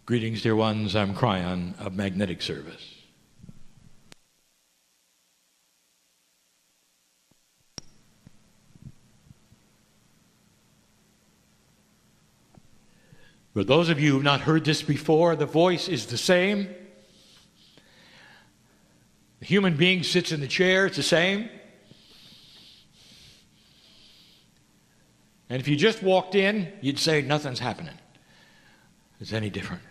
Greetings, dear ones. I'm Kryon of Magnetic Service. For those of you who have not heard this before, the voice is the same. The human being sits in the chair, it's the same. And if you just walked in, you'd say nothing's happening. It's any different.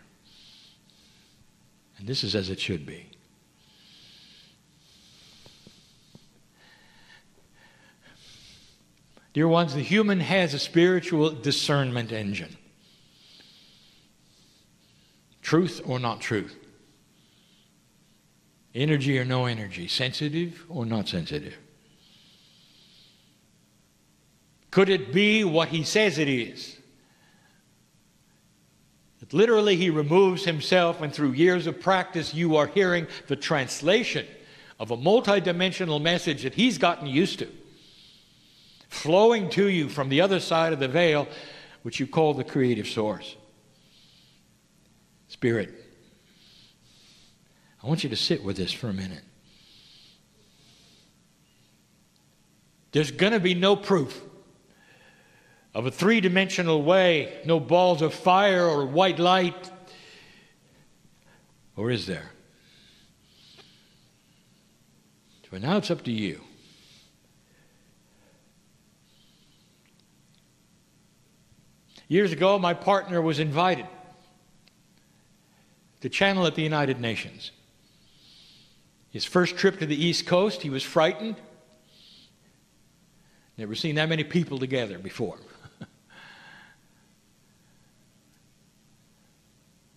And this is as it should be. Dear ones, the human has a spiritual discernment engine. Truth or not truth. Energy or no energy. Sensitive or not sensitive. Could it be what he says it is? That literally he removes himself, and through years of practice you are hearing the translation of a multidimensional message that he's gotten used to, flowing to you from the other side of the veil, which you call the creative source. Spirit, I want you to sit with this for a minute. There's going to be no proof of a three-dimensional way, no balls of fire or white light. Or is there? So now it's up to you. Years ago, my partner was invited to channel at the United Nations. His first trip to the East Coast, he was frightened. Never seen that many people together before.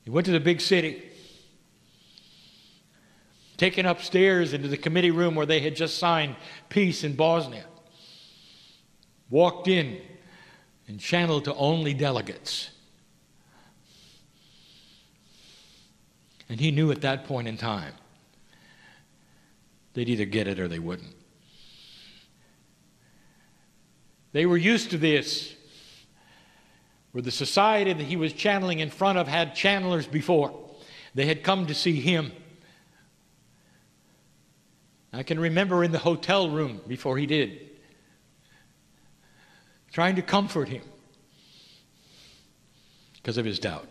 He went to the big city, taken upstairs into the committee room where they had just signed peace in Bosnia. Walked in and channeled to only delegates. And he knew at that point in time they'd either get it or they wouldn't. They were used to this, where the society that he was channeling in front of had channelers before. They had come to see him. I can remember in the hotel room before he did, trying to comfort him because of his doubt.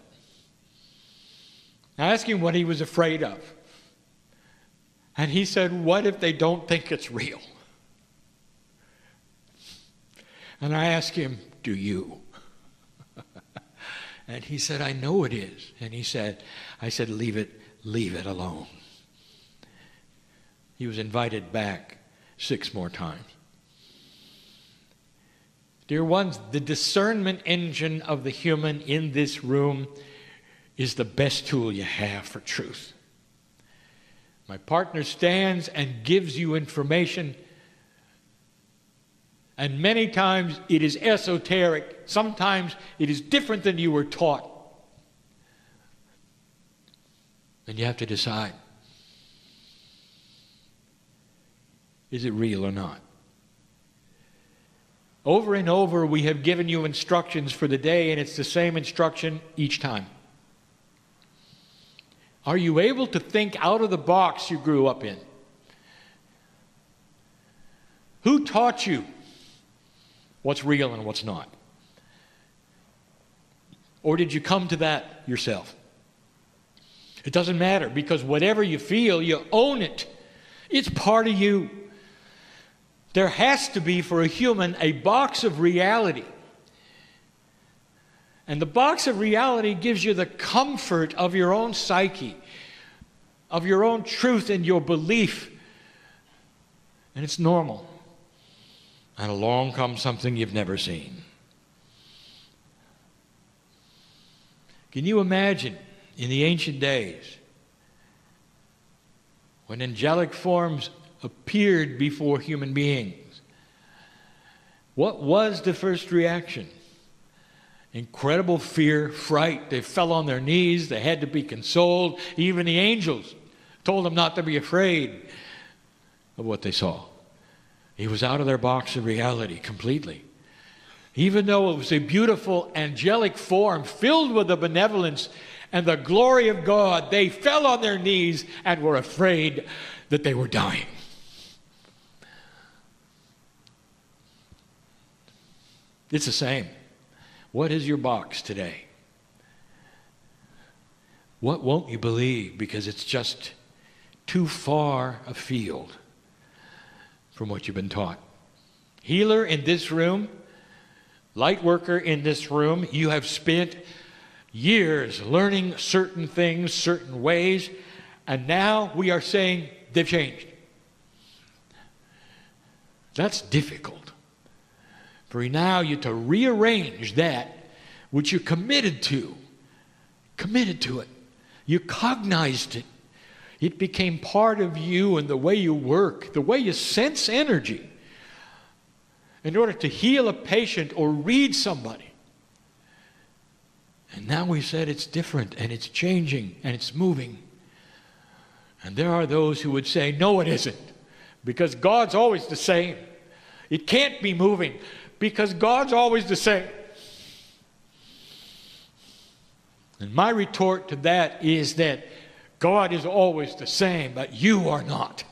I asked him what he was afraid of. And he said, what if they don't think it's real? And I asked him, do you? And he said, I know it is. And I said, leave it alone. He was invited back 6 more times. Dear ones, the discernment engine of the human in this room is the best tool you have for truth. My partner stands and gives you information, and many times it is esoteric. Sometimes it is different than you were taught. And you have to decide, is it real or not? Over and over we have given you instructions for the day, and it's the same instruction each time. Are you able to think out of the box you grew up in? Who taught you what's real and what's not? Or did you come to that yourself? It doesn't matter, because whatever you feel, you own it. It's part of you. There has to be, for a human, a box of reality. And the box of reality gives you the comfort of your own psyche, of your own truth and your belief. And it's normal. And along comes something you've never seen. Can you imagine in the ancient days when angelic forms appeared before human beings? What was the first reaction? Incredible fear, fright. They fell on their knees. They had to be consoled. Even the angels told them not to be afraid of what they saw. He was out of their box of reality completely. Even though it was a beautiful angelic form filled with the benevolence and the glory of God, they fell on their knees and were afraid that they were dying. It's the same. What is your box today? What won't you believe because it's just too far afield from what you've been taught? Healer in this room, light worker in this room, you have spent years learning certain things, certain ways, and now we are saying they've changed. That's difficult. For now you to rearrange that which you're committed to it. You cognized it. It became part of you and the way you work, the way you sense energy in order to heal a patient or read somebody. And now we said it's different and it's changing and it's moving. And there are those who would say, no, it isn't, because God's always the same. It can't be moving because God's always the same. And my retort to that is that God is always the same, but you are not.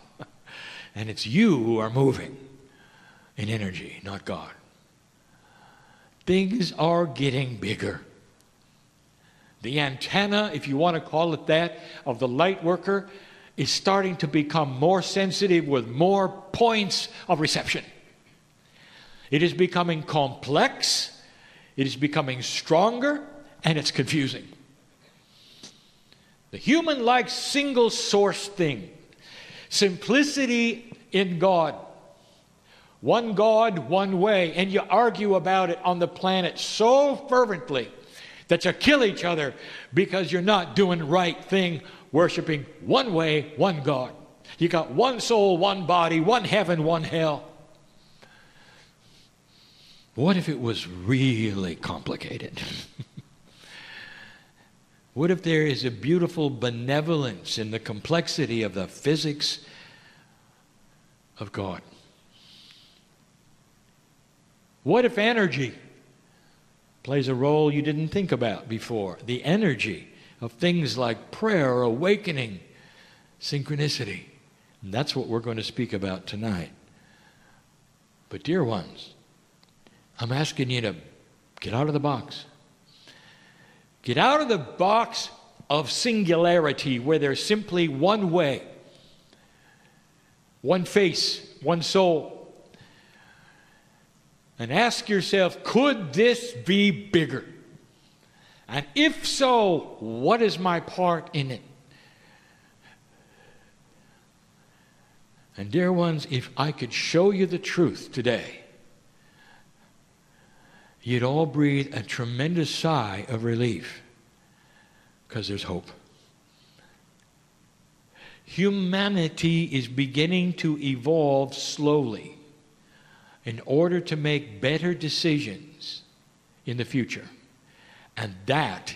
And it's you who are moving in energy, not God. Things are getting bigger. The antenna, if you want to call it that, of the light worker is starting to become more sensitive with more points of reception. It is becoming complex, it is becoming stronger, and it's confusing. The human likes single source thing. Simplicity in God. One God, one way. And you argue about it on the planet so fervently that you kill each other because you're not doing the right thing, worshiping one way, one God. You got one soul, one body, one heaven, one hell. What if it was really complicated? What if there is a beautiful benevolence in the complexity of the physics of God? What if energy plays a role you didn't think about before? The energy of things like prayer, awakening, synchronicity. And that's what we're going to speak about tonight. But dear ones, I'm asking you to get out of the box. Get out of the box of singularity where there's simply one way, one face, one soul. And ask yourself, could this be bigger? And if so, what is my part in it? And dear ones, if I could show you the truth today, you'd all breathe a tremendous sigh of relief, because there's hope. Humanity is beginning to evolve slowly in order to make better decisions in the future. And that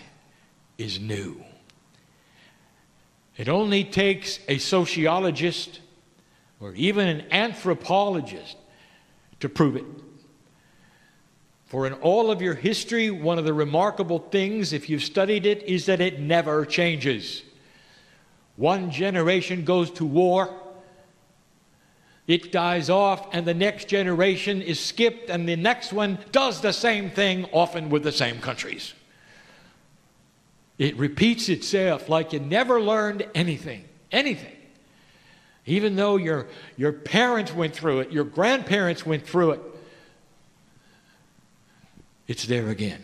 is new. It only takes a sociologist or even an anthropologist to prove it. For in all of your history, one of the remarkable things, if you've studied it, is that it never changes. One generation goes to war, it dies off, and the next generation is skipped, and the next one does the same thing, often with the same countries. It repeats itself like you never learned anything. Even though your parents went through it, your grandparents went through it, it's there again.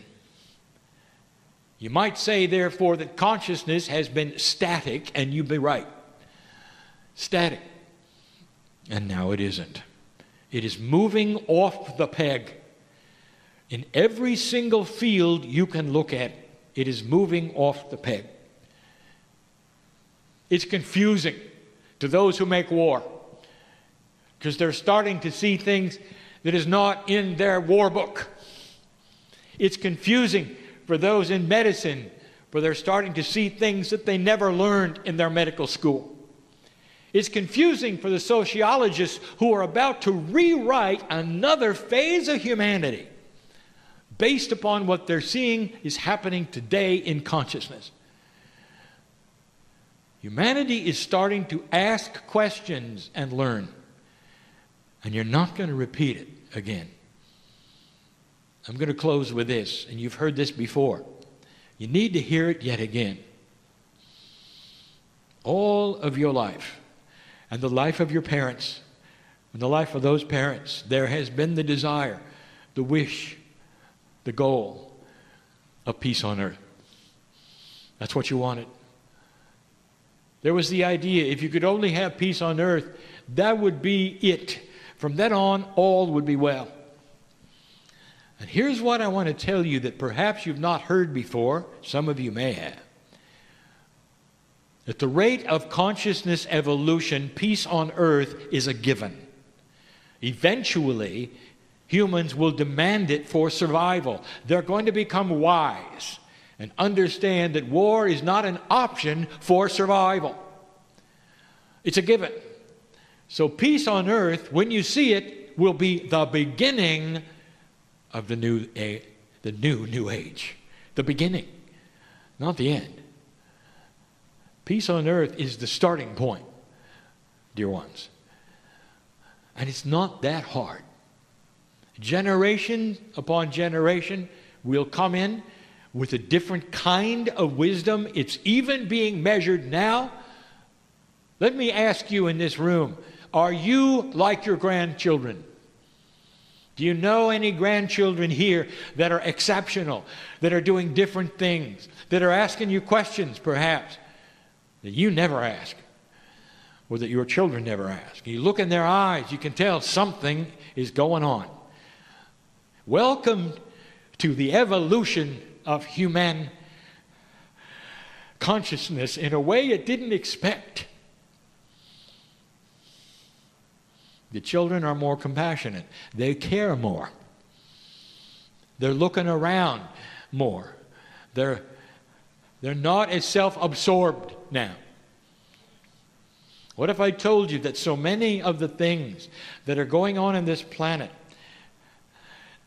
You might say, therefore, that consciousness has been static, and you'd be right. Static. And now it isn't. It is moving off the peg. In every single field you can look at, it is moving off the peg. It's confusing to those who make war, because they're starting to see things that is not in their war book. It's confusing for those in medicine, for they're starting to see things that they never learned in their medical school. It's confusing for the sociologists who are about to rewrite another phase of humanity based upon what they're seeing is happening today in consciousness. Humanity is starting to ask questions and learn. And you're not going to repeat it again. I'm going to close with this, and you've heard this before. You need to hear it yet again. All of your life, and the life of your parents, and the life of those parents, there has been the desire, the wish, the goal of peace on earth. That's what you wanted. There was the idea, if you could only have peace on earth, that would be it. From then on, all would be well. And here's what I want to tell you that perhaps you've not heard before. Some of you may have. At the rate of consciousness evolution, peace on earth is a given. Eventually, humans will demand it for survival. They're going to become wise and understand that war is not an option for survival. It's a given. So peace on earth, when you see it, will be the beginning of the new age. The beginning, not the end. Peace on earth is the starting point, dear ones. And it's not that hard. Generation upon generation will come in with a different kind of wisdom. It's even being measured now. Let me ask you in this room, are you like your grandchildren? Do you know any grandchildren here that are exceptional, that are doing different things, that are asking you questions perhaps that you never ask, or that your children never ask? You look in their eyes, you can tell something is going on. Welcome to the evolution of human consciousness in a way it didn't expect. The children are more compassionate. They care more. They're looking around more. They're not as self-absorbed now. What if I told you that so many of the things that are going on in this planet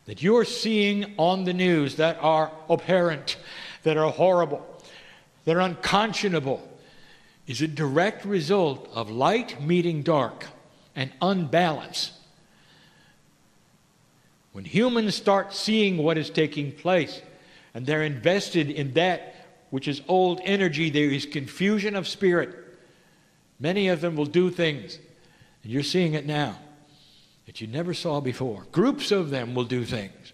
that you're seeing on the news that are abhorrent, that are horrible, that are unconscionable, is a direct result of light meeting dark and unbalance. When humans start seeing what is taking place and they're invested in that which is old energy, there is confusion of spirit. Many of them will do things, and you're seeing it now, that you never saw before. Groups of them will do things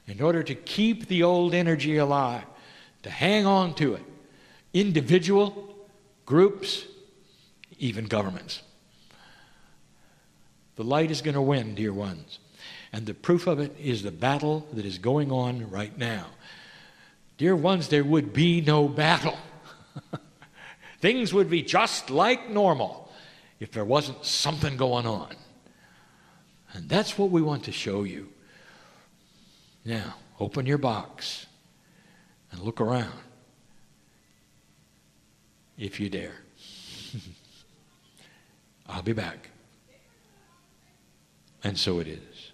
in order to keep the old energy alive, to hang on to it. Individual, groups, even governments. The light is going to win, dear ones. And the proof of it is the battle that is going on right now. Dear ones, there would be no battle. Things would be just like normal if there wasn't something going on. And that's what we want to show you. Now, open your box and look around, if you dare. I'll be back. And so it is.